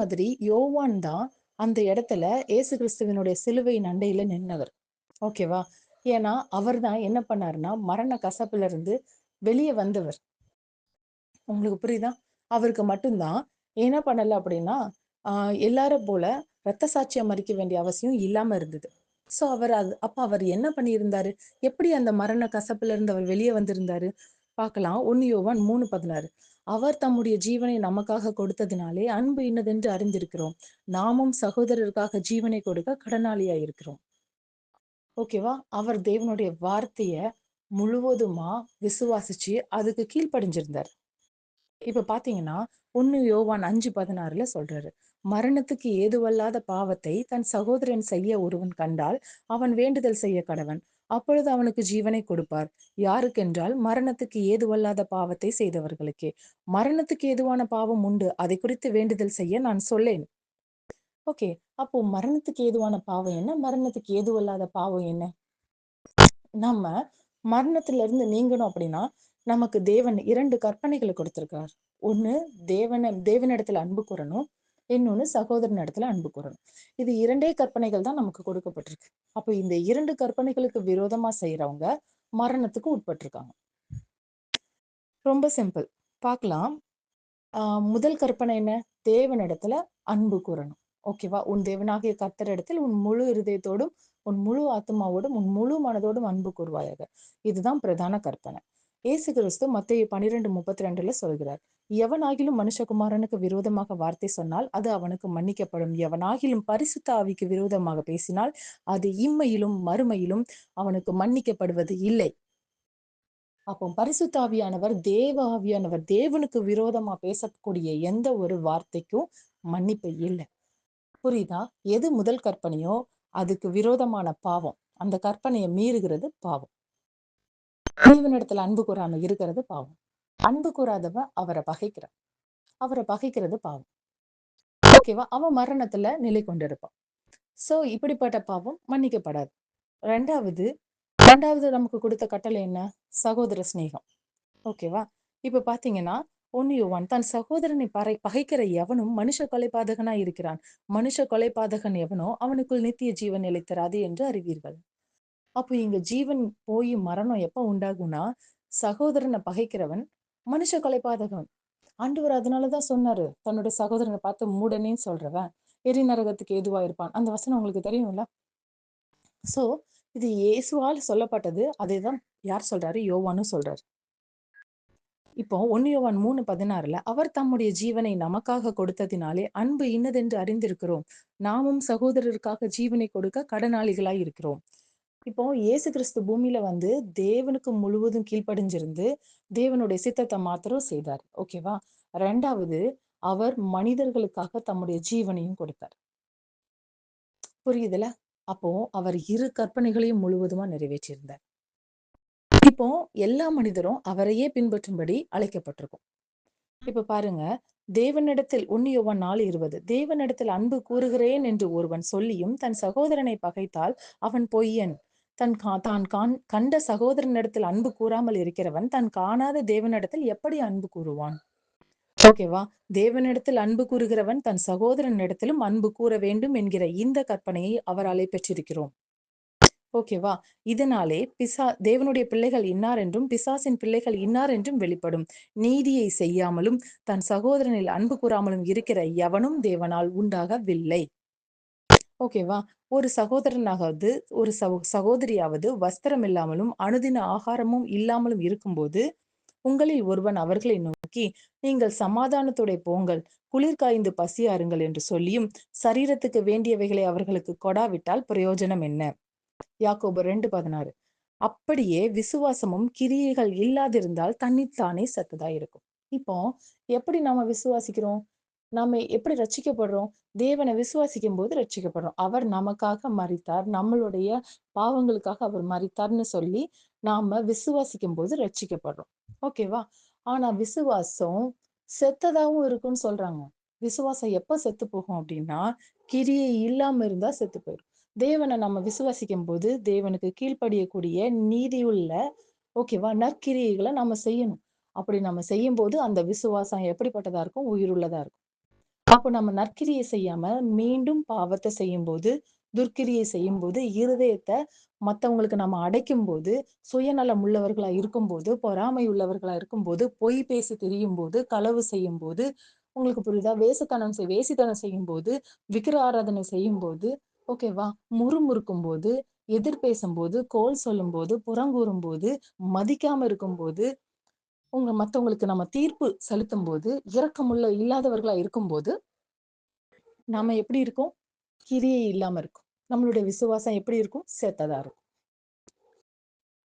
மாதிரி யோவான் தான் அந்த இடத்துல இயேசு கிறிஸ்துவனுடைய சிலுவையின் அண்டையில நின்னவர். ஓகேவா? ஏன்னா அவர் தான் என்ன பண்ணாருன்னா மரண கசப்புல இருந்து வெளியே வந்தவர். உங்களுக்கு புரியுதா? அவருக்கு மட்டும்தான் என்ன பண்ணல அப்படின்னா எல்லாரும் போல ரத்த சாட்சியம் மறிக்க வேண்டிய அவசியம் இல்லாம இருந்தது. சோ அப்ப அவர் என்ன பண்ணியிருந்தாரு? எப்படி அந்த மரண கசப்புல இருந்து அவர் வெளியே வந்திருந்தாரு? பார்க்கலாம். 1 யோவான் 3:16. அவர் தம்முடைய ஜீவனை நமக்காக கொடுத்ததினாலே அன்பு இன்னதென்று அறிந்திருக்கிறோம். நாமும் சகோதரருக்காக ஜீவனை கொடுக்க கடனாளியா இருக்கிறோம். ஓகேவா? அவர் தேவனுடைய வார்த்தைய முழுவதுமா விசுவாசிச்சு அதுக்கு கீழ்ப்படிஞ்சிருந்தார். இப்ப பாத்தீங்கன்னா 1 யோவான் 5:16 சொல்றாரு, மரணத்துக்கு ஏதுவல்லாத பாவத்தை தன் சகோதரன் செய்ய ஒருவன் கண்டால் அவன் வேண்டுதல் செய்ய கடவன். அப்பொழுது அவனுக்கு ஜீவனை கொடுப்பார். யாருக்கென்றால் மரணத்துக்கு ஏதுவல்லாத பாவத்தை செய்தவர்களுக்கே. மரணத்துக்கு ஏதுவான பாவம் உண்டு, அதை குறித்து வேண்டுதல் செய்ய நான் சொல்லேன். ஓகே, அப்போ மரணத்துக்கு ஏதுவான பாவம் என்ன, மரணத்துக்கு ஏதுவல்லாத பாவம் என்ன? நம்ம மரணத்துல இருந்து நீங்கணும் அப்படின்னா நமக்கு தேவன் 2 கற்பனைகளை கொடுத்திருக்கார். ஒண்ணு, தேவனிடத்துல அன்பு கூறணும். இன்னொன்னு, சகோதரன் இடத்துல அன்பு கூறணும். இது 2 கற்பனைகள் தான் நமக்கு கொடுக்கப்பட்டிருக்கு. அப்போ இந்த 2 கற்பனைகளுக்கு விரோதமா செய்யறவங்க மரணத்துக்கு உட்பட்டிருக்காங்க. ரொம்ப சிம்பிள். பார்க்கலாம். முதல் கற்பனை என்ன? தேவனிடத்துல அன்பு கூறணும். ஓகேவா? உன் தேவனாகிய கர்த்தரிடத்தில் உன் முழு இருதயத்தோடும் உன் முழு ஆத்மாவோடும் உன் முழு மனதோடும் அன்பு கூறுவாயாக. இதுதான் பிரதான கற்பனை. இயேசு கிறிஸ்து மத்தேயு 12:32 சொல்கிறார், எவனாகிலும் மனுஷகுமாரனுக்கு விரோதமாக வார்த்தை சொன்னால் அது அவனுக்கு மன்னிக்கப்படும். எவனாகிலும் பரிசுத்த ஆவிக்கு விரோதமாக பேசினால் அது இம்மையிலும் மறுமையிலும் அவனுக்கு மன்னிக்கப்படுவது இல்லை. அப்போ பரிசுத்த ஆவியானவர் தேவ ஆவியானவர், தேவனுக்கு விரோதமா பேசக்கூடிய எந்த ஒரு வார்த்தைக்கும் மன்னிப்பு இல்லை. புரியுதா? எது முதல் கற்பனையோ அதுக்கு விரோதமான பாவம். அந்த கற்பனையை மீறுகிறது பாவம். தேவனிடத்துல அன்பு கூறாம இருக்கிறது பாவம். அன்பு கூறாதவன் அவரை பகைக்கிறான். அவரை பகைக்கிறது பாவம். ஓகேவா? அவன் மரணத்துல நிலை கொண்டிருப்பான். சோ இப்படிப்பட்ட பாவம் மன்னிக்கப்படாது. ரெண்டாவது நமக்கு கொடுத்த கட்டளை என்ன? சகோதர சிநேகம். ஓகேவா? இப்ப பாத்தீங்கன்னா 1 யோவான், தன் சகோதரனை பகைக்கிற எவனும் மனுஷ கொலைபாதகனா இருக்கிறான். மனுஷ கொலைபாதகன் எவனோ அவனுக்குள் நித்திய ஜீவன் நிலைத்தராது என்று அறிவீர்கள். அப்போ இங்க ஜீவன் போய் மரணம் எப்ப உண்டாகும்னா, சகோதரனை பகைக்கிறவன் மனுஷ கொலைபாதகன். ஆண்டவர் அதனாலதான் சொன்னாரு, தன்னுடைய சகோதரனை பார்த்து மூடனேன்னு சொல்றவன் எரி நரகத்துக்கு ஏதுவா இருப்பான். அந்த வசனம் உங்களுக்கு தெரியும்ல? சோ இது இயேசுவால் சொல்லப்பட்டது. அதேதான் யார் சொல்றாரு? யோவானும் சொல்றாரு. இப்போ 1 யோவான் 3:16 அவர் தம்முடைய ஜீவனை நமக்காக கொடுத்ததினாலே அன்பு இன்னதென்று அறிந்திருக்கிறோம். நாமும் சகோதரருக்காக ஜீவனை கொடுக்க கடனாளிகளாய் இருக்கிறோம். இப்போ இயேசு கிறிஸ்து பூமியில வந்து தேவனுக்கு முழுவதும் கீழ்ப்படிஞ்சிருந்து தேவனுடைய சித்தத்தை மாத்திரம் செய்தார். ஓகேவா? ரெண்டாவது, அவர் மனிதர்களுக்காக தம்முடைய ஜீவனையும் கொடுத்தார். புரியுதுல? அப்போ அவர் 2 கற்பனைகளையும் முழுவதுமா நிறைவேற்றியிருந்தார். இப்போ எல்லா மனிதரும் அவரையே பின்பற்றும்படி அழைக்கப்பட்டிருக்கும். இப்ப பாருங்க, தேவனிடத்தில் 1 யோவான் 4:20 தேவனிடத்தில் அன்பு கூறுகிறேன் என்று ஒருவன் சொல்லியும் தன் சகோதரனை பகைத்தால் அவன் பொய்யன். தான் கண்ட சகோதரனிடத்தில் அன்பு கூறாமல் இருக்கிறவன் தான் காணாத தேவனிடத்தில் எப்படி அன்பு கூறுவான்? ஓகேவா? தேவனிடத்தில் அன்பு கூறுகிறவன் தன் சகோதரனிடத்திலும் அன்பு கூற வேண்டும் என்கிற இந்த கற்பனையை அவராலே பெற்றிருக்கிறோம். ஓகேவா? இதனாலே தேவனுடைய பிள்ளைகள் இன்னார் என்றும் பிசாசின் பிள்ளைகள் இன்னார் என்றும் வெளிப்படும். நீதியை செய்யாமலும் தன் சகோதரனில் அன்பு கூறாமலும் இருக்கிற எவனும் தேவனால் உண்டாகவில்லை. ஓகேவா? ஒரு சகோதரனாவது ஒரு சகோதரியாவது வஸ்திரம் இல்லாமலும் அனுதின ஆகாரமும் இல்லாமலும் இருக்கும்போது உங்களில் ஒருவன் அவர்களை நோக்கி, நீங்கள் சமாதானத்தோட போங்கள், குளிர் காய்ந்து பசியாருங்கள் என்று சொல்லியும் சரீரத்துக்கு வேண்டியவைகளை அவர்களுக்கு கொடாவிட்டால் பிரயோஜனம் என்ன? யாக்கோபு 2:16. அப்படியே விசுவாசமும் கிரியைகள் இல்லாதிருந்தால் தன்னைத்தானே செத்ததா இருக்கும். இப்போ எப்படி நாம விசுவாசிக்கிறோம்? நாம எப்படி ரட்சிக்கப்படுறோம்? தேவனை விசுவாசிக்கும் போது ரட்சிக்கப்படுறோம். அவர் நமக்காக மரித்தார், நம்மளுடைய பாவங்களுக்காக அவர் மரித்தார்னு சொல்லி நாம விசுவாசிக்கும் போது ரட்சிக்கப்படுறோம். ஓகேவா? ஆனா விசுவாசம் செத்ததாவும் இருக்குன்னு சொல்றாங்க. விசுவாசம் எப்ப செத்து போகும் அப்படின்னா, கிரியை இல்லாம இருந்தா செத்து போயிடும். தேவனை நம்ம விசுவாசிக்கும் போது தேவனுக்கு கீழ்ப்படியக்கூடிய நீதியுள்ள, ஓகேவா, நற்கிரியைகளை நம்ம செய்யணும். அப்படி நம்ம செய்யும் போது அந்த விசுவாசம் எப்படிப்பட்டதா இருக்கும்? உயிருள்ளதா இருக்கும். அப்போ நம்ம நற்கிரியை செய்யாம மீண்டும் பாவத்தை செய்யும்போது, துர்க்கிரியை செய்யும்போது, இருதயத்தை மத்தவங்களுக்கு நம்ம அடைக்கும்போது, சுயநலம் உள்ளவர்களா இருக்கும்போது, பொறாமை உள்ளவர்களா இருக்கும்போது, பொய் பேசி திரியும்போது, களவு செய்யும்போது, உங்களுக்கு புரியுதா? வேசித்தனம் செய்யும்போது, விக்கிர ஆராதனை செய்யும்போது, ஓகேவா? முறுமுறுக்கும்போது, எதிர் பேசும்போது, கோள் சொல்லும்போது, புறங்கூறும்போது, மதிக்காம இருக்கும்போது, மத்தவங்களுக்கு நம்ம தீர்ப்பு செலுத்தும்போது, இரக்கமுள்ள இல்லாதவர்களா இருக்கும்போது, நாம எப்படி இருக்கோம்? கிரியை இல்லாம இருக்கும். நம்மளுடைய விசுவாசம் எப்படி இருக்கும்? செத்ததா இருக்கும்.